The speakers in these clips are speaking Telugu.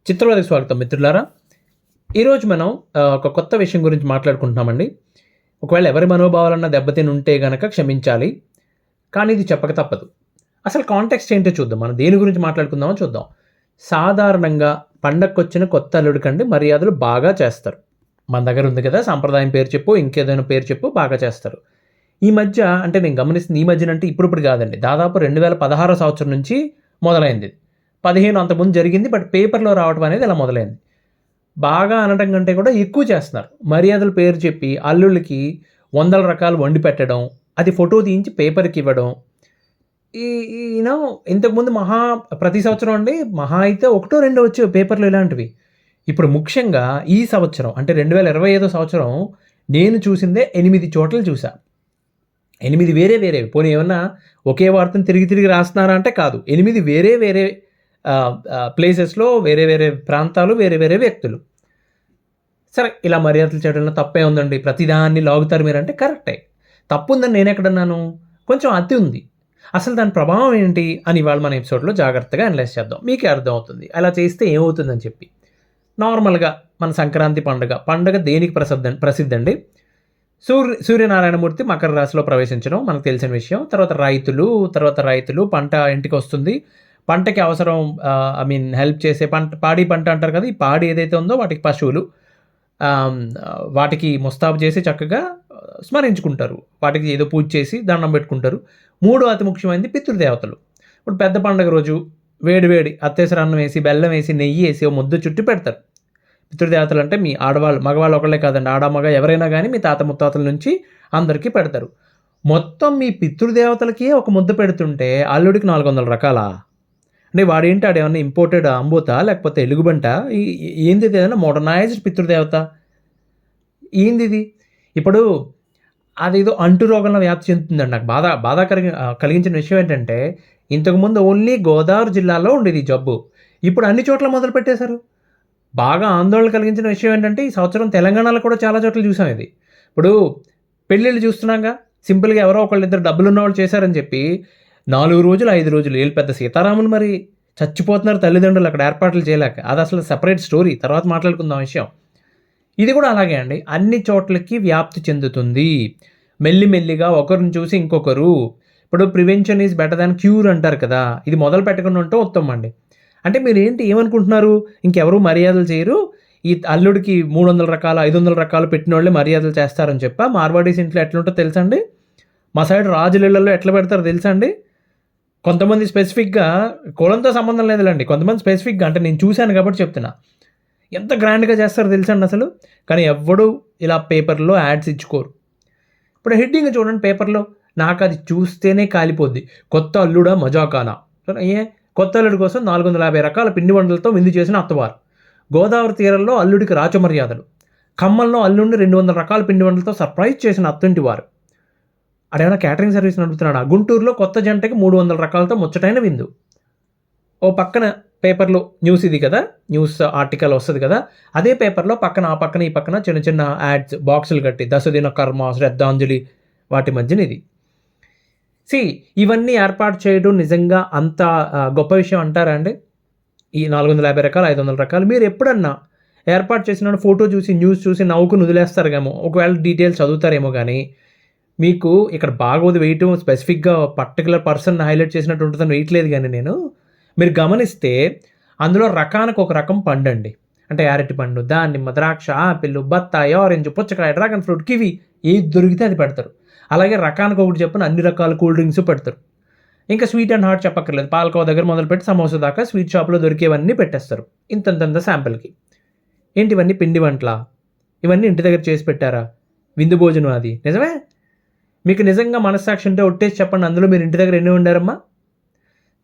చిత్రవదకి స్వాగతం మిత్రులారా. ఈరోజు మనం ఒక కొత్త విషయం గురించి మాట్లాడుకుంటున్నామండి. ఒకవేళ ఎవరి మనోభావాలన్నా దెబ్బతిని ఉంటే గనక క్షమించాలి. కానీ ఇది చెప్పక తప్పదు. అసలు కాంటెక్స్ట్ ఏంటో చూద్దాం. మనం దేని గురించి మాట్లాడుకుందామో చూద్దాం. సాధారణంగా పండక్కొచ్చిన కొత్త అల్లుడికండి మర్యాదలు బాగా చేస్తారు. మన దగ్గర ఉంది కదా, సాంప్రదాయం పేరు చెప్పు, ఇంకేదైనా పేరు చెప్పు, బాగా చేస్తారు. ఈ మధ్య అంటే నేను గమనిస్తుంది, ఈ మధ్యన అంటే ఇప్పుడు కాదండి, దాదాపు 2016 సంవత్సరం నుంచి మొదలైంది. 15 అంతకుముందు జరిగింది. బట్ పేపర్‌లో రావడం అనేది ఇలా మొదలైంది. బాగా అనడం కంటే కూడా ఎక్కువ చేస్తున్నారు. మర్యాదల పేరు చెప్పి అల్లుళ్ళకి వందల రకాలు వండి పెట్టడం, అది ఫోటో తీయించి పేపర్‌కి ఇవ్వడం. ఈ ఈ ఇంతకుముందు ప్రతి సంవత్సరం అండి మహా అయితే ఒకటో రెండో వచ్చేవి పేపర్‌లో ఇలాంటివి. ఇప్పుడు ముఖ్యంగా ఈ సంవత్సరం అంటే 2025 సంవత్సరం నేను చూసిందే 8 చోట్ల చూసా. 8 వేరే వేరేవి. పోనీ ఏమన్నా ఒకే వార్తను తిరిగి తిరిగి రాస్తున్నారా అంటే కాదు. 8 వేరే వేరే ప్లేసెస్‌లో వేరే వేరే ప్రాంతాలు, వేరే వేరే వ్యక్తులు. సరే, ఇలా మర్యాదలు చేయడంలో తప్పే ఉందండి, ప్రతిదాన్ని లాగుతారు మీరంటే కరెక్టే. తప్పుందని నేనెక్కడన్నాను? కొంచెం అతి ఉంది. అసలు దాని ప్రభావం ఏంటి అని ఇవాళ మన ఎపిసోడ్‌లో జాగ్రత్తగా అనలైజ్ చేద్దాం. మీకే అర్థమవుతుంది అలా చేస్తే ఏమవుతుందని చెప్పి. నార్మల్‌గా మన సంక్రాంతి పండుగ దేనికి ప్రసిద్ధండి? సూర్యనారాయణమూర్తి మకర రాశిలో ప్రవేశించడం మనకు తెలిసిన విషయం. తర్వాత రైతులు పంట ఇంటికొస్తుంది. పంటకి అవసరం హెల్ప్ చేసే పాడి పంట అంటారు కదా! ఈ పాడి ఏదైతే ఉందో వాటికి పశువులు, వాటికి ముస్తాబు చేసి చక్కగా స్మరించుకుంటారు. వాటికి ఏదో పూజ చేసి దండం పెట్టుకుంటారు. అతి ముఖ్యమైనది పితృదేవతలు. ఇప్పుడు పెద్ద పండుగ రోజు వేడి వేడి అత్తేసరి అన్నం వేసి, బెల్లం వేసి, నెయ్యి వేసి ఓ ముద్ద చుట్టి పెడతారు. పితృదేవతలు అంటే మీ ఆడవాళ్ళు, మగవాళ్ళు ఒకళ్ళే కాదండి, ఆడ మగ ఎవరైనా కానీ మీ తాత ముత్తాతల నుంచి అందరికీ పెడతారు. మొత్తం మీ పితృదేవతలకి ఒక ముద్ద పెడుతుంటే అల్లుడికి 400 రకాలా? అంటే వాడేంటి, ఆడేమన్నా ఇంపోర్టెడ్ అంబోతా లేకపోతే ఎలుగుబంట? ఏంది ఇది? ఏదైనా మోడర్నైజ్డ్ పితృదేవత ఏంది ఇది? ఇప్పుడు అదేదో అంటు రోగంలో వ్యాప్తి చెందుతుందండి. నాకు బాధ కలిగించిన విషయం ఏంటంటే, ఇంతకుముందు ఓన్లీ గోదావరి జిల్లాలో ఉండేది ఈ జబ్బు. ఇప్పుడు అన్ని చోట్ల మొదలుపెట్టేశారు. బాగా ఆందోళన కలిగించిన విషయం ఏంటంటే, ఈ సంవత్సరం తెలంగాణలో కూడా చాలా చోట్ల చూసాం ఇది. ఇప్పుడు పెళ్ళిళ్ళు చూస్తున్నాగా, సింపుల్గా ఎవరో ఒకళ్ళిద్దరు డబ్బులున్న వాళ్ళు చేశారని చెప్పి 4 రోజులు 5 రోజులు వీళ్ళు పెద్ద సీతారాములు మరి చచ్చిపోతున్నారు తల్లిదండ్రులు అక్కడ ఏర్పాట్లు చేయలేక. అది అసలు సెపరేట్ స్టోరీ, తర్వాత మాట్లాడుకుందాం విషయం. ఇది కూడా అలాగే అండి, అన్ని చోట్లకి వ్యాప్తి చెందుతుంది మెల్లిమెల్లిగా, ఒకరిని చూసి ఇంకొకరు. ఇప్పుడు prevention is better than cure అంటారు కదా, ఇది మొదలు పెట్టకుండా ఉంటే ఉత్తమం అండి. అంటే మీరు ఏమనుకుంటున్నారు, ఇంకెవరు మర్యాదలు చేయరు, ఈ అల్లుడికి 300 రకాల 500 రకాలు పెట్టిన వాళ్ళే మర్యాదలు చేస్తారని చెప్పా? మార్వాడీస్ ఇంట్లో ఎట్లుంటో తెలుసా అండి? మా సైడ్ రాజులిళ్లలో ఎట్లా పెడతారో తెలుసా అండి? కొంతమంది స్పెసిఫిక్గా, కులంతో సంబంధం లేదులేండి, కొంతమంది స్పెసిఫిక్గా, అంటే నేను చూశాను కాబట్టి చెప్తున్నా, ఎంత గ్రాండ్గా చేస్తారో తెలుసండి అసలు. కానీ ఎవ్వడు ఇలా పేపర్లో యాడ్స్ ఇచ్చుకోరు. ఇప్పుడు హెడ్డింగ్ చూడండి పేపర్లో, నాకు అది చూస్తేనే కాలిపోద్ది. కొత్త అల్లుడా మజాకానా? కొత్త అల్లుడి కోసం 450 రకాల పిండి వంటలతో విందు చేసిన అత్తవారు. గోదావరి తీరంలో అల్లుడికి రాచమర్యాదలు. ఖమ్మంలో అల్లుడిని 200 రకాల పిండి వంటలతో సర్ప్రైజ్ చేసిన అత్తింటి వారు. అడేమైనా క్యాటరింగ్ సర్వీస్ నడుపుతున్నాడా? గుంటూరులో కొత్త జంటకి 300 రకాలతో ముచ్చటైన విందు. ఓ పక్కన పేపర్లో న్యూస్, ఇది కదా న్యూస్ ఆర్టికల్ వస్తుంది కదా, అదే పేపర్లో ఆ పక్కన ఈ పక్కన చిన్న చిన్న యాడ్స్ బాక్సులు కట్టి, దశదిన కర్మ, శ్రద్ధాంజలి, వాటి మధ్యన ఇది. ఇవన్నీ ఏర్పాటు చేయడం నిజంగా అంత గొప్ప విషయం అంటారా అండి? ఈ 450 రకాలు 500 రకాలు మీరు ఎప్పుడన్నా ఏర్పాటు చేసిన ఫోటో చూసి, న్యూస్ చూసి నవ్వుకుని వదిలేస్తారేమో, ఒకవేళ డీటెయిల్స్ చదువుతారేమో. కానీ మీకు ఇక్కడ బాగోదు వేయటం, స్పెసిఫిక్గా పర్టికులర్ పర్సన్ హైలైట్ చేసినట్టు ఉంటుందని వేయట్లేదు. కానీ మీరు గమనిస్తే అందులో రకానికి ఒక రకం పండు అండి. అంటే అరటి పండు, దానిమ్మ, ద్రాక్ష, ఆపిల్, బత్తాయి, ఆరెంజ్, పుచ్చకాయ, డ్రాగన్ ఫ్రూట్, కివి, ఏది దొరికితే అది పెడతారు. అలాగే రకానికి ఒకటి చెప్పిన అన్ని రకాల కూల్ డ్రింక్స్ పెడతారు. ఇంకా స్వీట్ అండ్ హాట్ చెప్పక్కర్లేదు, పాలకోవ దగ్గర మొదలుపెట్టి సమోసా దాకా స్వీట్ షాప్లో దొరికేవన్నీ పెట్టేస్తారు ఇంతంత శాంపిల్కి. ఏంటి ఇవన్నీ పిండి వంటలా? ఇవన్నీ ఇంటి దగ్గర చేసి పెట్టారా? విందు భోజనం అది నిజమే? మీకు నిజంగా మనస్సాక్షి ఉంటే ఒట్టేసి చెప్పండి, అందులో మీరు ఇంటి దగ్గర ఎన్ని ఉండారమ్మా?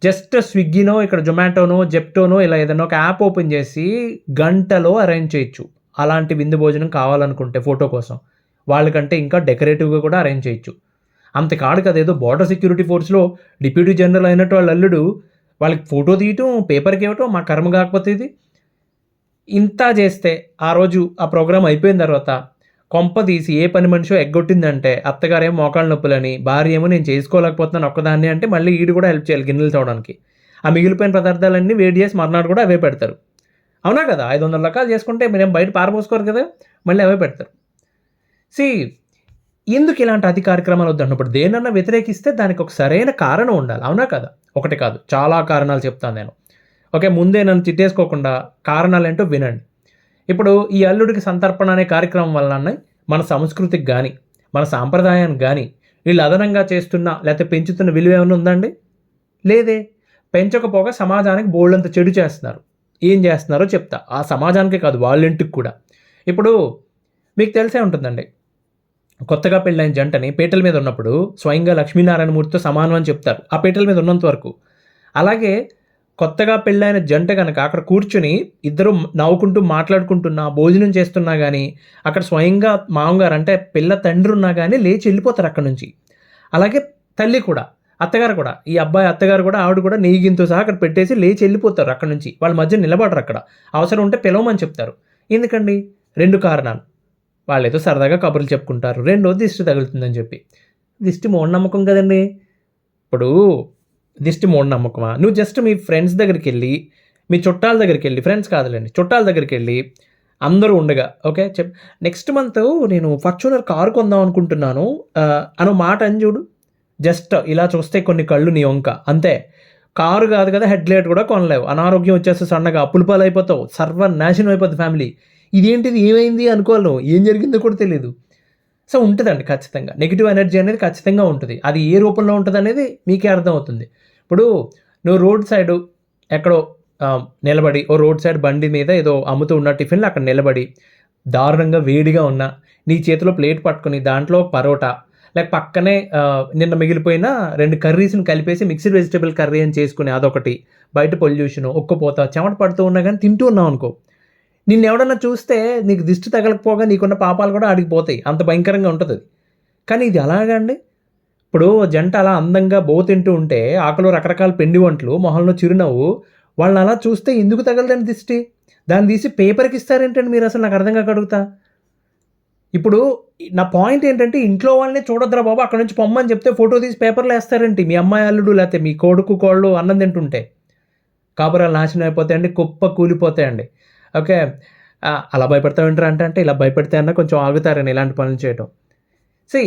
జస్ట్ స్విగ్గీనో, ఇక్కడ జొమాటోనో, జెప్టోనో, ఇలా ఏదైనా ఒక యాప్ ఓపెన్ చేసి గంటలో అరేంజ్ చేయొచ్చు అలాంటి విందు భోజనం కావాలనుకుంటే ఫోటో కోసం. వాళ్ళకంటే ఇంకా డెకరేటివ్గా కూడా అరేంజ్ చేయొచ్చు. అంతకాడు కదా, ఏదో బార్డర్ సెక్యూరిటీ ఫోర్స్లో డిప్యూటీ జనరల్ అయినట్టు వాళ్ళ అల్లుడు వాళ్ళకి ఫోటో తీయటం, పేపర్కి ఇవ్వటం, మా కర్మ కాకపోతే ఇది. ఇంత చేస్తే ఆ రోజు ఆ ప్రోగ్రాం అయిపోయిన తర్వాత కొంప తీసి ఏ పని మనిషో ఎగ్గొట్టిందంటే, అత్తగారేమో మోకాళ్ళ నొప్పులని, భార్య ఏమో నేను చేసుకోలేకపోతున్నాను ఒక్కదాన్ని అంటే, మళ్ళీ ఈడు కూడా హెల్ప్ చేయాలి గిన్నెలు తోవడానికి. ఆ మిగిలిపోయిన పదార్థాలన్నీ వేడి చేసి మర్నాడు కూడా అవే పెడతారు. అవునా కదా? 500 రకాలు చేసుకుంటే మీరేం బయట పారబోసుకోరు కదా! మళ్ళీ అవే పెడతారు. సీ ఎందుకు ఇలాంటి అతి కార్యక్రమాలు వద్దన్నప్పుడు దేన్నన్నా వ్యతిరేకిస్తే దానికి ఒక సరైన కారణం ఉండాలి. అవునా కదా? ఒకటి కాదు చాలా కారణాలు చెప్తాను నేను. ఓకే. ముందే నన్ను తిట్టేసుకోకుండా కారణాలేంటో వినండి. ఇప్పుడు ఈ అల్లుడికి సంతర్పణ అనే కార్యక్రమం వలన మన సంస్కృతికి గాని, మన సాంప్రదాయానికి గాని వీళ్ళు అదనంగా చేస్తున్న లేకపోతే పెంచుతున్న విలువ ఏమన్నా ఉందా అండి? లేదే. పెంచకపోగా సమాజానికి బోలెడంత చెడు చేస్తున్నారు. ఏం చేస్తున్నారో చెప్తా. ఆ సమాజానికే కాదు వాళ్ళింటికి కూడా. ఇప్పుడు మీకు తెలిసే ఉంటుందండి. కొత్తగా పెళ్ళైన జంటని పీటల మీద ఉన్నప్పుడు స్వయంగా లక్ష్మీనారాయణమూర్తితో సమానం అని చెప్తారు. ఆ పీటల మీద ఉన్నంత వరకు. అలాగే కొత్తగా పెళ్ళైన జంట గనక అక్కడ కూర్చొని ఇద్దరు నవ్వుకుంటూ మాట్లాడుకుంటున్నా, భోజనం చేస్తున్నా గానీ, అక్కడ స్వయంగా మామగారు అంటే పిల్ల తండ్రి ఉన్నా గానీ లేచి ఎళ్ళిపోతారు అక్కడి నుంచి. అలాగే తల్లి కూడా, అత్తగారు కూడా. ఈ అబ్బాయి అత్తగారు కూడా, ఆవిడ కూడా నెయ్యి గిన్నెతో సహా అక్కడ పెట్టేసి లేచి ఎళ్ళిపోతారు అక్కడి నుంచి. వాళ్ళ మధ్య నిలబడరక్కడ. అవసరం ఉంటే పిలవమని చెప్తారు. ఎందుకండి? 2 కారణాలు. వాళ్ళేదో సరదాగా కబుర్లు చెప్పుకుంటారు. రెండోది దిష్టి తగులుతుందని చెప్పి. దిష్టి మూఢనమ్మకం కదండీ! ఇప్పుడు దిష్టి మూఢనమ్మకమా? నువ్వు జస్ట్ మీ ఫ్రెండ్స్ దగ్గరికెళ్ళి, మీ చుట్టాల దగ్గరికెళ్ళి, ఫ్రెండ్స్ కాదులెండి, చుట్టాల దగ్గరికెళ్ళి అందరూ ఉండగా ఓకే. నెక్స్ట్ మంత్ నేను ఫార్చ్యూనర్ కారు కొందాం అనుకుంటున్నాను అనో మాట అని చూడు. జస్ట్ ఇలా చూస్తే కొన్ని కళ్ళు నీ వంక. అంతే. కారు కాదు కదా, హెడ్‌లైట్ కూడా కొనలేవు. అనారోగ్యం వచ్చేస్తే సన్నగా అప్పుల పాలైపోతావు. సర్వనాశనం అయిపోద్ది ఫ్యామిలీ. ఇదేంటిది ఏమైంది అనుకోవాలి నువ్వు. ఏం జరిగిందో కూడా తెలీదు. సో, ఉంటదండి ఖచ్చితంగా. నెగెటివ్ ఎనర్జీ అనేది ఖచ్చితంగా ఉంటది. అది ఏ రూపంలో ఉంటదనేది మీకే అర్థమవుతుంది. ఇప్పుడు నువ్వు రోడ్ సైడు ఎక్కడో నిలబడి ఓ రోడ్ సైడ్ బండి మీద ఏదో అమ్ముతూ ఉన్న టిఫిన్‌లు అక్కడ నిలబడి, దారుణంగా వేడిగా ఉన్న నీ చేతిలో ప్లేట్ పట్టుకొని దాంట్లో పరోటా లేక పక్కనే నిన్న మిగిలిపోయిన 2 కర్రీస్‌ని కలిపేసి మిక్స్డ్ వెజిటబుల్ కర్రీ అని చేసుకొని అదొకటి. బయట పొల్యూషను, ఉక్కపోత, చెమట పడుతూ ఉన్నా గానీ తింటూ ఉన్నావనుకో, నిన్నెవడన్నా చూస్తే నీకు దిష్టి తగలకపోగా నీకున్న పాపాలు కూడా ఆడికి పోతాయి. అంత భయంకరంగా ఉంటదది. కానీ ఇది అలాగా అండి? ఇప్పుడు జంట అలా అందంగా తింటూ ఉంటే ఆకులో రకరకాల పిండి వంటలు, మొహంలో చిరునవ్వు, వాళ్ళనలా చూస్తే ఎందుకు తగలదండి దిష్టి? దాన్ని తీసి పేపర్‌కి ఇస్తారేంటండి మీరసలు నాకు అర్థం కాక అడుగుతా. ఇప్పుడు నా పాయింట్ ఏంటంటే ఇంట్లో వాళ్ళని చూడొద్దురా బాబు అక్కడి నుంచి పొమ్మని చెప్తే ఫోటో తీసి పేపర్‌లో ఏస్తారేంటి? మీ అమ్మాయి అల్లుడు లేతే మీ కొడుకు, కోడలు అన్నం తింటుంటే. కాపురాలు నాశనం అయిపోతాయండి. కుప్ప కూలిపోతాయండి. ఓకే. అలా భయపడతావేంట్రా అంటే ఇలా భయపెడితే అన్నా కొంచెం ఆగుతారని ఇలాంటి పనులు చేయటం. సీ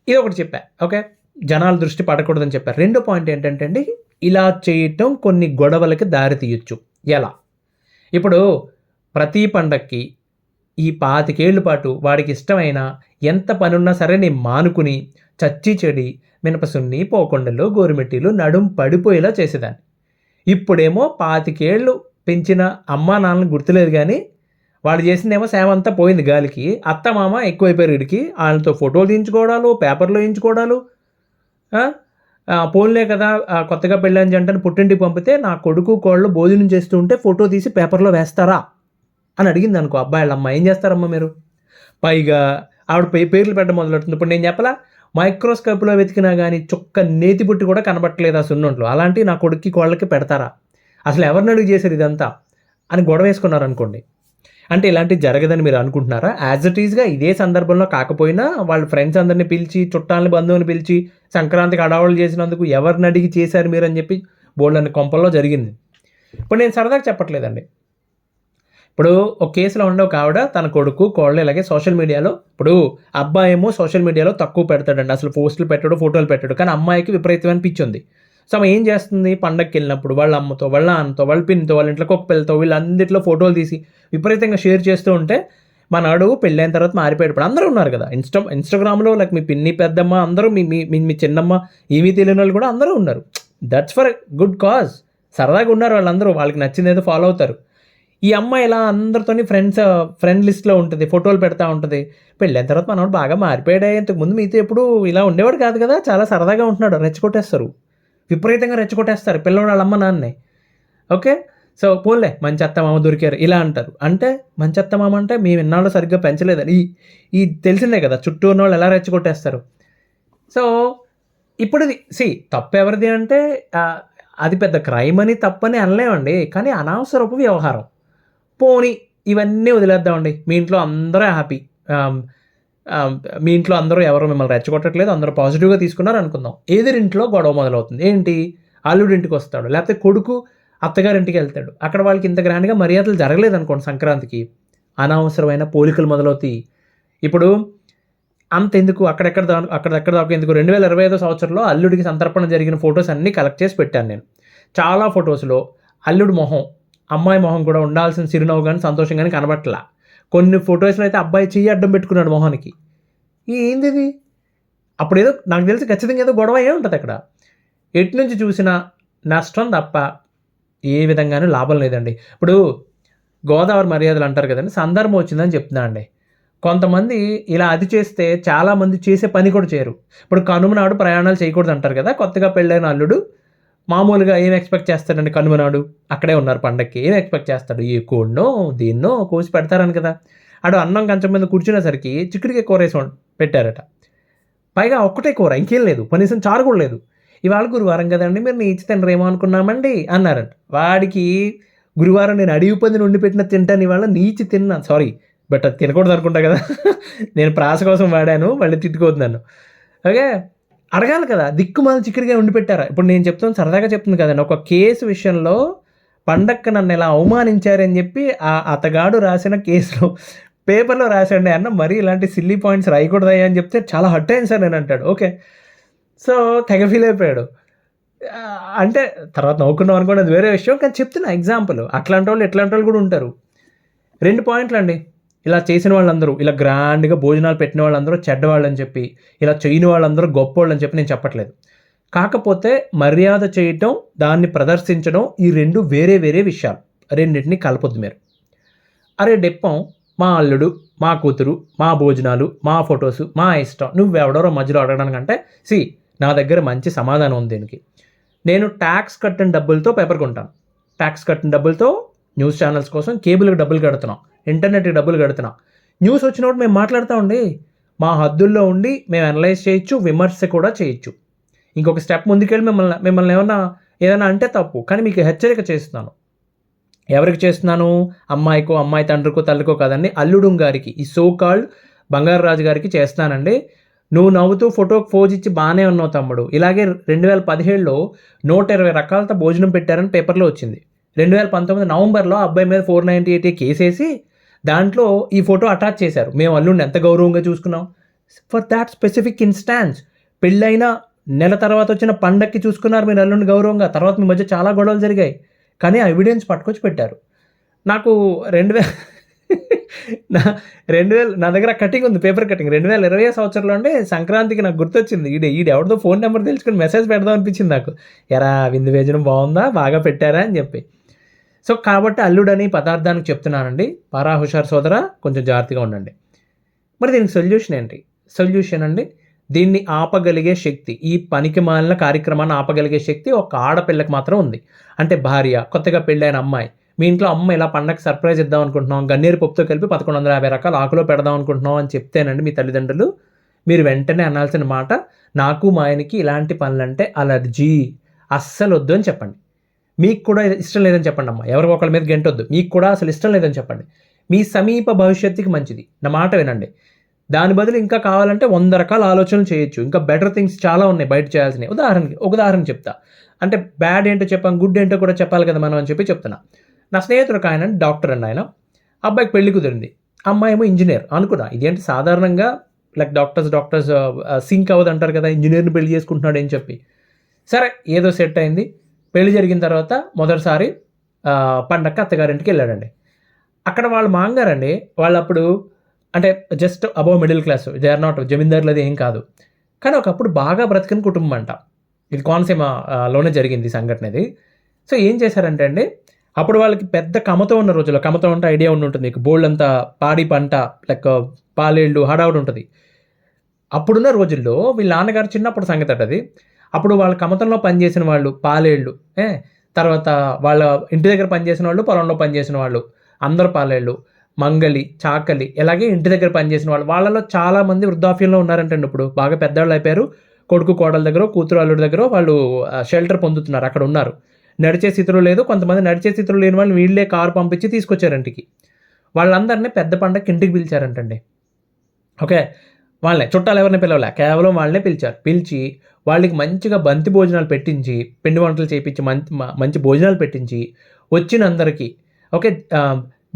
ఇదొకటి చెప్పా. ఓకే. జనాల దృష్టి పడకూడదని చెప్పా. రెండో పాయింట్ ఏంటంటే అండి, ఇలా చేయటం కొన్ని గొడవలకి దారి తీయొచ్చు. ఎలా? ఇప్పుడు ప్రతి పండక్కి ఈ 25 ఏళ్ల పాటు వాడికిష్టమైన ఎంత పనున్నా సరే నేను మానుకుని, చచ్చి చెడి మినపసున్ని, పోకుండలు, గోరుమిట్టీలు నడుం పడిపోయేలా చేసేదాన్ని. ఇప్పుడేమో 25 ఏళ్ళు పెంచిన అమ్మా, నాన్నలని గుర్తులేదు గానీ, వాడు చేసిందేమో సేవంతా పోయింది గాలికి. అత్త, మామ ఎక్కువైపోయారు ఈడికి. ఆళ్ళతో ఫోటోలు తీయించుకోవడాలు, పేపర్‌లో ఏయించుకోవడాలు. ఆ! పోన్లే కదా! కొత్తగా పెళ్ళైన జంటని పుట్టింటికి పంపితే, నా కొడుకు, కోడలు భోజనం చేస్తూ ఉంటే ఫోటో తీసి పేపర్‌లో వేస్తారా? అని అడిగిందనుకో అబ్బాయిళ్ళమ్మ. ఏం చేస్తారమ్మా మీరు? పైగా ఆవిడ పేర్లు పెట్టడం మొదలెడుతుంది. ఇప్పుడు నేను చెప్పలా? మైక్రోస్కోప్‌లో వెతికినా గానీ చుక్క నేతి బుట్టి కూడా కనబడట్లేదు ఆ సున్నుండలో. అలాంటివి నా కొడుక్కి, కోడలికి పెడతారా? అసలు ఎవరిని అడిగి చేశారు ఇదంతా? అని గొడవేసుకున్నారనుకోండి. అంటే ఇలాంటివి జరగదని మీరు అనుకుంటున్నారా? యాజ్ ఇట్ ఈస్‌గా ఇదే సందర్భంలో కాకపోయినా వాళ్ళ ఫ్రెండ్స్ అందరిని పిలిచి, చుట్టాలని, బంధువులని పిలిచి సంక్రాంతికి హడావుడి చేసినందుకు ఎవరిని అడిగి చేశారు మీరని చెప్పి బోలెడన్ని కొంపల్లో జరిగింది. ఇప్పుడు నేను సరదాగా చెప్పట్లేదండి. ఇప్పుడు ఒక కేసులో ఉండే ఒక ఆవిడ తన కొడుకు, కోడలు ఇలాగే సోషల్ మీడియాలో ఇప్పుడు అబ్బాయేమో సోషల్ మీడియాలో తక్కువ పెడతాడండి. అసలు పోస్టులు పెట్టడు, ఫోటోలు పెట్టడు. కానీ అమ్మాయికి విపరీతమైన పిచ్చుంది. సో, ఆమె ఏం చేస్తుంది పండగకెళ్ళినప్పుడు వాళ్ళ అమ్మతో, వాళ్ళ నాన్నతో, వాళ్ళ పిన్నితో, వాళ్ళ ఇంట్లో కుక్క పిల్లతో వీళ్ళందిట్లో ఫోటోలు తీసి విపరీతంగా షేర్ చేస్తూ ఉంటే మనోడు పెళ్ళైన తర్వాత మారిపోయాడు. ఇప్పుడు అందరూ ఉన్నారు కదా! ఇన్‌స్టాగ్రామ్‌లో లైక్ మీ పిన్ని, పెద్దమ్మ అందరూ మీ మీ మీ చిన్నమ్మ ఏమీ తెలియనోళ్ళు కూడా అందరూ ఉన్నారు. That's for good cause. సరదాగా ఉన్నారు వాళ్ళందరూ. వాళ్ళకి నచ్చిందేదో ఫాలో అవుతారు. ఈ అమ్మాయి ఇలా అందరితోని ఫ్రెండ్ లిస్ట్‌లో ఉంటది. ఫోటోలు పెడతా ఉంటది. పెళ్ళైన తర్వాత మనోడు బాగా మారిపోయాడే. ఇంతకుముందు మీతో ఎప్పుడు ఇలా ఉండేవాడు కాదు కదా! చాలా సరదాగా ఉంటున్నాడు. రెచ్చగొట్టేస్తారు. విపరీతంగా రెచ్చగొట్టేస్తారు పిల్లోడు ఆళ్ళ అమ్మ, నాన్నని. ఓకే. సో, పోన్లే మంచి అత్తమామ దొరికారు ఇలా అంటారు. అంటే మంచి అత్తమామ అంటే మేము ఇన్నాళ్ళు సరిగ్గా పెంచలేదని. ఈ తెలిసిందే కదా! చుట్టూ ఉన్నోళ్ళు ఎలా రెచ్చగొట్టేస్తారు. సో, ఇప్పుడిది తప్పెవరిది అంటే అది పెద్ద క్రైమ్ అని, తప్పని అనలేమండి. కానీ అనవసరపు వ్యవహారం. పోనీ ఇవన్నీ వదిలేద్దామండి. మీ ఇంట్లో అందరూ హ్యాపీ. ఆహ్, ఆహ్, మీ ఇంట్లో అందరూ ఎవరు మిమ్మల్ని రెచ్చగొట్టట్లేదు. అందరూ పాజిటివ్‌గా తీసుకున్నారు అనుకుందాం. ఎదురింట్లో గొడవ మొదలవుతుంది. ఏంటి? అల్లుడింటికొస్తాడు. లేకపోతే కొడుకు అత్తగారింటికి వెళ్తాడు. అక్కడ వాళ్ళకి ఇంత గ్రాండ్‌గా మర్యాదలు జరగలేదనుకోండి సంక్రాంతికి. అనవసరమైన పోలికలు మొదలవుతాయి. ఇప్పుడు అంతెందుకు అక్కడెక్కడ దాకా ఎందుకు 2025 సంవత్సరంలో అల్లుడికి సంతర్పణ జరిగిన ఫోటోస్ అన్నీ కలెక్ట్ చేసి పెట్టాను నేను. చాలా ఫోటోస్‌లో అల్లుడు మొహం, అమ్మాయి మొహం కూడా ఉండాల్సిన చిరునవ్వు గాని, సంతోషం గాని కనబడట్లా. కొన్ని ఫోటోస్‌లో అయితే అబ్బాయి చెయ్యి అడ్డం పెట్టుకున్నాడు మొహానికి. ఏందిది? అప్పుడేదో నాకు తెలిసి ఖచ్చితంగా ఏదో గొడవ అయ్యే ఉంటదక్కడ. ఎటు నుంచి చూసినా నష్టం తప్ప ఏ విధంగానూ లాభం లేదండి. ఇప్పుడు గోదావరి మర్యాదలు అంటారు కదండీ! సందర్భం వచ్చిందని చెప్తున్నా అండి. కొంతమంది ఇలా అది చేస్తే చాలామంది చేసే పని కూడా చేయరు. ఇప్పుడు కనుమ నాడు ప్రయాణాలు చేయకూడదంటారు కదా! కొత్తగా పెళ్ళైన అల్లుడు మామూలుగా ఏం ఎక్స్‌పెక్ట్ చేస్తాడండి కనుమ నాడు? అక్కడే ఉన్నారు పండక్కి. ఏం ఎక్స్‌పెక్ట్ చేస్తాడు? ఏ కోడినో, దేన్నో కోసి పెడతారని కదా! ఆడు అన్నం కంచం మీద కూర్చునేసరికి చిక్కుడుకాయ కూరేసి పెట్టారట. పైగా ఒక్కటే కూర ఇంకేం లేదు. కనీసం చారు కూడా లేదు. ఇవాళ గురువారం కదండీ! మీరు నీచి తినరేమో అనుకున్నామండి అన్నారట. వాడికి గురువారం నేను అడవి పందిని వండి పెట్టిన తింటాను ఇవాళ నీచి తిన్నా. సారీ బట్ అది తినకూడదు అనుకుంటా కదా! నేను ప్రాస కోసం వాడాను. మళ్ళీ తిట్టుకోవద్దు నన్ను. ఓకే. అడగాలి కదా! దిక్కుమాలిన చిక్కుడుకాయ వండి పెట్టారా? ఇప్పుడు నేను చెప్తుంది సరదాగా చెప్తుంది కదండీ! ఒక కేసు విషయంలో పండక్కి నన్ను ఇలా అవమానించారని చెప్పి ఆ అతగాడు రాసిన కేసులో పేపర్‌లో రాసాడులే అన్న మరీ ఇలాంటి సిల్లీ పాయింట్స్ రాయకూడదయ్యా అని చెప్తే చాలా హర్ట్ అయ్యాను సార్ నేను అంటాడు. ఓకే. సో, తెగ ఫీల్ అయిపోయాడు. అంటే తర్వాత నవ్వుకున్నాం అనుకోండి అది వేరే విషయం. కానీ చెప్తున్నా ఎగ్జాంపుల్. అట్లాంటోళ్ళు, ఇట్లాంటోళ్ళు కూడా ఉంటారు. 2 పాయింట్లండి. ఇలా చేసిన వాళ్ళందరూ, ఇలా గ్రాండ్‌గా భోజనాలు పెట్టిన వాళ్ళందరూ చెడ్డవాళ్ళని చెప్పి, ఇలా చేయని వాళ్ళందరూ గొప్పోళ్ళని చెప్పి నేను చెప్పట్లేదు. కాకపోతే మర్యాద చేయటం, దాన్ని ప్రదర్శించడం ఈ 2 వేరే వేరే విషయాలు. రెండిటిని కలపొద్దు మీరు. అరే డెప్పం మా అల్లుడు, మా కూతురు, మా భోజనాలు, మా ఫోటోసు, మా ఇష్టం. నువ్వెవడోరో మధ్యలో అడగడానికంటే నా దగ్గర మంచి సమాధానం ఉంది దీనికి. నేను టాక్స్ కట్టిన డబ్బులతో పేపర్ కొంటాను. టాక్స్ కట్టిన డబ్బులతో న్యూస్ ఛానల్స్ కోసం కేబుల్‌కి డబ్బులు కడుతున్నాం. ఇంటర్నెట్‌కి డబ్బులు కడుతున్నాం. న్యూస్ వచ్చినప్పుడు మేము మాట్లాడతామండి. మా హద్దుల్లో ఉండి మేము అనలైజ్ చేయొచ్చు, విమర్శ కూడా చేయొచ్చు. ఇంకొక స్టెప్ ముందుకెళ్ళి మిమ్మల్ని ఏదైనా అంటే తప్పు. కానీ మీకు హెచ్చరిక చేస్తున్నాను. ఎవరికి చేస్తున్నాను? అమ్మాయికో, అమ్మాయి తండ్రికో, తల్లికో కాదండి. అల్లుడు గారికి, ఈ సో కాల్డ్ బంగారు రాజు గారికి చేస్తున్నానండి. నువ్వు నవ్వుతూ ఫోటోకి ఫోజ్ ఇచ్చి బానే ఉన్నావు తమ్ముడు. ఇలాగే 2017లో 120 రకాలతో భోజనం పెట్టారని పేపర్‌లో వచ్చింది. 2019 నవంబర్‌లో ఆ అబ్బాయి మీద 498 కేసేసి దాంట్లో ఈ ఫోటో అటాచ్ చేశారు. మేము అల్లుడిని ఎంత గౌరవంగా చూసుకున్నాం. ఫర్ థాట్ స్పెసిఫిక్ ఇన్‌స్టాన్స్ పెళ్ళైన నెల తర్వాత వచ్చిన పండక్కి చూసుకున్నారు మీరు అల్లుడిని గౌరవంగా. తర్వాత మీ మధ్య చాలా గొడవలు జరిగాయి. కానీ ఆ ఎవిడెన్స్ పట్టుకొచ్చి పెట్టారు. నాకు 2000 నా దగ్గర కటింగ్ ఉంది. పేపర్ కటింగ్ 2020 సంవత్సరంలో అండి సంక్రాంతికి నాకు గుర్తొచ్చింది. ఈడెవరిదో ఫోన్ నెంబర్ తెలుసుకొని మెసేజ్ పెడదాం అనిపించింది నాకు. ఎరా విందు భోజనం బాగుందా? బాగా పెట్టారా? అని చెప్పి. సో, కాబట్టి అల్లుడని పదార్థానికి చెప్తున్నానండి. పారా హుషారు సోదరా కొంచెం జాగ్రత్తగా ఉండండి. మరి దీనికి సొల్యూషన్ ఏంటి? సొల్యూషన్ అండి దీన్ని ఆపగలిగే శక్తి, ఈ పనికిమాలిన కార్యక్రమాన్ని ఆపగలిగే శక్తి ఒక ఆడపిల్లకి మాత్రం ఉంది. అంటే భార్య, కొత్తగా పెళ్ళైన అమ్మాయి. మీ ఇంట్లో అమ్మ ఇలా పండగకి సర్ప్రైజ్ ఇద్దాం అనుకుంటున్నాం, గన్నేరు పప్పుతో కలిపి 1150 రకాల ఆకులో పెడదాం అనుకుంటున్నాం అని చెప్తేనండి మీ తల్లిదండ్రులు, మీరు వెంటనే అనాల్సిన మాట, నాకు మా ఆయనకి ఇలాంటి పనులంటే అలర్జీ, అస్సలు వద్దు అని చెప్పండి. మీకు కూడా ఇష్టం లేదని చెప్పండి అమ్మ. ఎవరికో ఒకళ్ళ మీద గెంటొద్దు. మీకు కూడా అసలు ఇష్టం లేదని చెప్పండి. మీ సమీప భవిష్యత్తుకి మంచిది. నా మాట వినండి. దాని బదులు ఇంకా కావాలంటే 100 రకాల ఆలోచనలు చేయొచ్చు. ఇంకా బెటర్ థింగ్స్ చాలా ఉన్నాయి బయట చేయాల్సినవి. ఒక ఉదాహరణ చెప్తా. అంటే బ్యాడ్ ఏంటో చెప్పాం, గుడ్ ఏంటో కూడా చెప్పాలి కదా మనం అని చెప్పి చెప్తున్నా. నా స్నేహితుడు ఒక ఆయన డాక్టర్ అండి ఆయన. అబ్బాయికి పెళ్లి కుదిరింది. అమ్మాయి ఏమో ఇంజినీర్. అనుకున్నా ఇదేంటి సాధారణంగా లైక్ డాక్టర్స్ సింక్ అవ్వదు అంటారు కదా, ఇంజినీర్ని పెళ్లి చేసుకుంటున్నాడు అని చెప్పి. సరే ఏదో సెట్ అయింది. పెళ్లి జరిగిన తర్వాత మొదటిసారి పండక్కి అత్తగారింటికి వెళ్ళాడండి. అక్కడ వాళ్ళ మామగారండి వాళ్ళప్పుడు అంటే just above middle class, they are not జమీందారులు అది ఏం కాదు. కానీ ఒకప్పుడు బాగా బ్రతికిన కుటుంబం అంట. ఇది కోనసీమలోనే జరిగింది సంఘటన ఇది. సో ఏం చేశారంటే అండి, అప్పుడు వాళ్ళకి పెద్ద కమతం ఉన్న రోజుల్లో, కమతం అంటే ఐడియా ఉంటుంది మీకు, బోల్డంతా పాడి పంట లైక్ పాలేళ్ళు హడావుడి ఉంటుంది. అప్పుడున్న రోజుల్లో వీళ్ళ నాన్నగారు చిన్నప్పుడు సంగతి అది. అప్పుడు వాళ్ళ కమతంలో పనిచేసిన వాళ్ళు పాలేళ్ళు, తర్వాత వాళ్ళ ఇంటి దగ్గర పనిచేసిన వాళ్ళు, పొలంలో పనిచేసిన వాళ్ళు అందరూ పాలేళ్ళు, మంగలి, చాకలి, ఇలాగే ఇంటి దగ్గర పనిచేసిన వాళ్ళు, వాళ్ళలో చాలామంది వృద్ధాప్యంలో ఉన్నారంటండి. ఇప్పుడు బాగా పెద్దవాళ్ళు అయిపోయారు. కొడుకు కోడల దగ్గర, కూతురు అల్లుడి దగ్గర వాళ్ళు షెల్టర్ పొందుతున్నారు, అక్కడ ఉన్నారు. నడిచే స్థితిలో లేదు. కొంతమంది నడిచే స్థితిలో లేని వాళ్ళు వీళ్ళే కారు పంపించి తీసుకొచ్చారు ఇంటికి. వాళ్ళందరినీ పెద్ద పండగకి ఇంటికి పిలిచారంటండి. ఓకే. వాళ్ళనే చుట్టాలు ఎవరిని పిలవలే, కేవలం వాళ్ళనే పిలిచారు. పిలిచి వాళ్ళకి మంచిగా బంతి భోజనాలు పెట్టించి, పిండి వంటలు చేపించి, మంచి భోజనాలు పెట్టించి, వచ్చిన అందరికీ ఓకే.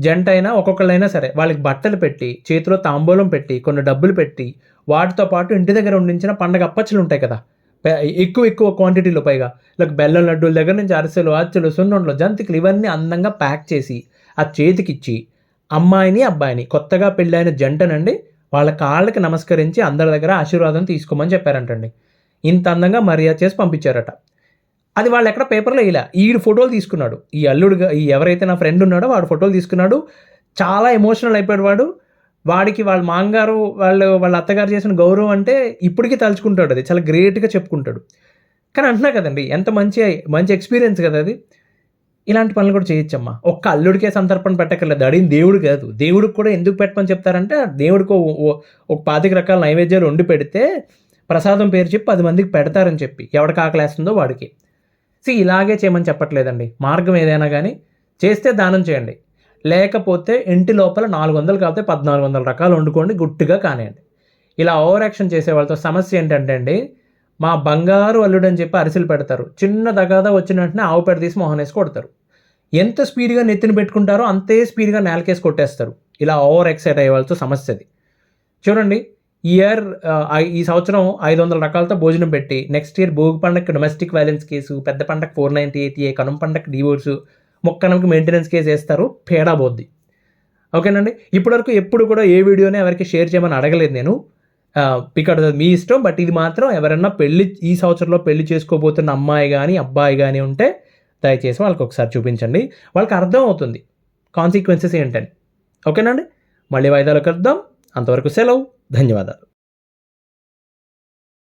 జంట అయినా ఒక్కొక్కళ్ళైనా సరే వాళ్ళకి బట్టలు పెట్టి, చేతిలో తాంబూలం పెట్టి, కొన్ని డబ్బులు పెట్టి, వాటితో పాటు ఇంటి దగ్గర వండించిన పండగ అప్పచ్చులు ఉంటాయి కదా, ఎక్కువ క్వాంటిటీలో పైగా లైక్ బెల్లం లడ్డూల దగ్గర నుంచి అరిసెలు, అచ్చులు, సున్నుండలు, జంతికలు ఇవన్నీ అందంగా ప్యాక్ చేసి ఆ చేతికిచ్చి, అమ్మాయిని అబ్బాయిని కొత్తగా పెళ్ళైన జంటనండి వాళ్ళ కాళ్ళకి నమస్కరించి అందరి దగ్గర ఆశీర్వాదం తీసుకోమని చెప్పారంటండి. ఇంత అందంగా మర్యాద చేసి పంపించారట. అది వాళ్ళు ఎక్కడ పేపర్లో ఇలా ఈడు ఫోటోలు తీసుకున్నాడు, ఈ అల్లుడుగా ఈ ఎవరైతే నా ఫ్రెండ్ ఉన్నాడో వాడు ఫోటోలు తీసుకున్నాడు. చాలా ఎమోషనల్ అయిపోయాడు వాడు. వాడికి వాళ్ళ మామగారు వాళ్ళ అత్తగారు చేసిన గౌరవం అంటే ఇప్పటికీ తలుచుకుంటాడు, అది చాలా గ్రేట్గా చెప్పుకుంటాడు. కానీ అంటున్నా కదండి, ఎంత మంచి ఎక్స్పీరియన్స్ కదా అది. ఇలాంటి పనులు కూడా చేయొచ్చమ్మా. ఒక్క అల్లుడికే సంతర్పణ పెట్టక్కర్లేదు, అడిగిన దేవుడు కాదు. దేవుడికి కూడా ఎందుకు పెట్టమని చెప్తారంటే దేవుడికి ఒక 25 రకాల నైవేద్యాలు వండి పెడితే ప్రసాదం పేరు చెప్పి 10 మందికి పెడతారని చెప్పి, ఎవడికి ఆకలేస్తుందో వాడికి. ఇలాగే చేయమని చెప్పట్లేదండి. మార్గం ఏదైనా కానీ చేస్తే దానం చేయండి, లేకపోతే ఇంటి లోపల 400 కాకపోతే 1400 రకాలు వండుకోండి, గుట్టుగా కానివ్వండి. ఇలా ఓవర్ యాక్షన్ చేసే వాళ్ళతో సమస్య ఏంటంటే అండి, మా బంగారు అల్లుడు అని చెప్పి అరిసెలు పెడతారు, చిన్న తగాదా వచ్చిన వెంటనే ఆవు పెడ తీసి మొహం వేసి కొడతారు. ఎంత స్పీడ్గా నెత్తిని పెట్టుకుంటారో అంతే స్పీడ్గా నేలకేసి కొట్టేస్తారు. ఇలా ఓవర్ ఎక్సైట్ అయ్యే వాళ్ళతో సమస్య అది. చూడండి, ఈ సంవత్సరం 500 రకాలతో భోజనం పెట్టి, నెక్స్ట్ ఇయర్ భోగి పండగకి డొమెస్టిక్ వైలెన్స్ కేసు, పెద్ద పండగకి 498A, కనుమ పండగకి డివోర్సు, మొక్కనంకి మెయింటెనెన్స్ కేసు వేస్తారు, పేడా పోద్ది. ఓకేనండి. ఇప్పటివరకు ఎప్పుడు కూడా ఏ వీడియోని ఎవరికి షేర్ చేయమని అడగలేదు నేను, ఇక్కడ మీ ఇష్టం. బట్ ఇది మాత్రం ఎవరైనా ఈ సంవత్సరంలో పెళ్లి చేసుకోబోతున్న అమ్మాయి కానీ అబ్బాయి కానీ ఉంటే దయచేసి వాళ్ళకి ఒకసారి చూపించండి, వాళ్ళకి అర్థం అవుతుంది కాన్సిక్వెన్సెస్ ఏంటని. ఓకేనండి. మళ్ళీ వాయిదాలో కలుద్దాం. అంతవరకు సెలవు. ధన్యవాదాలు.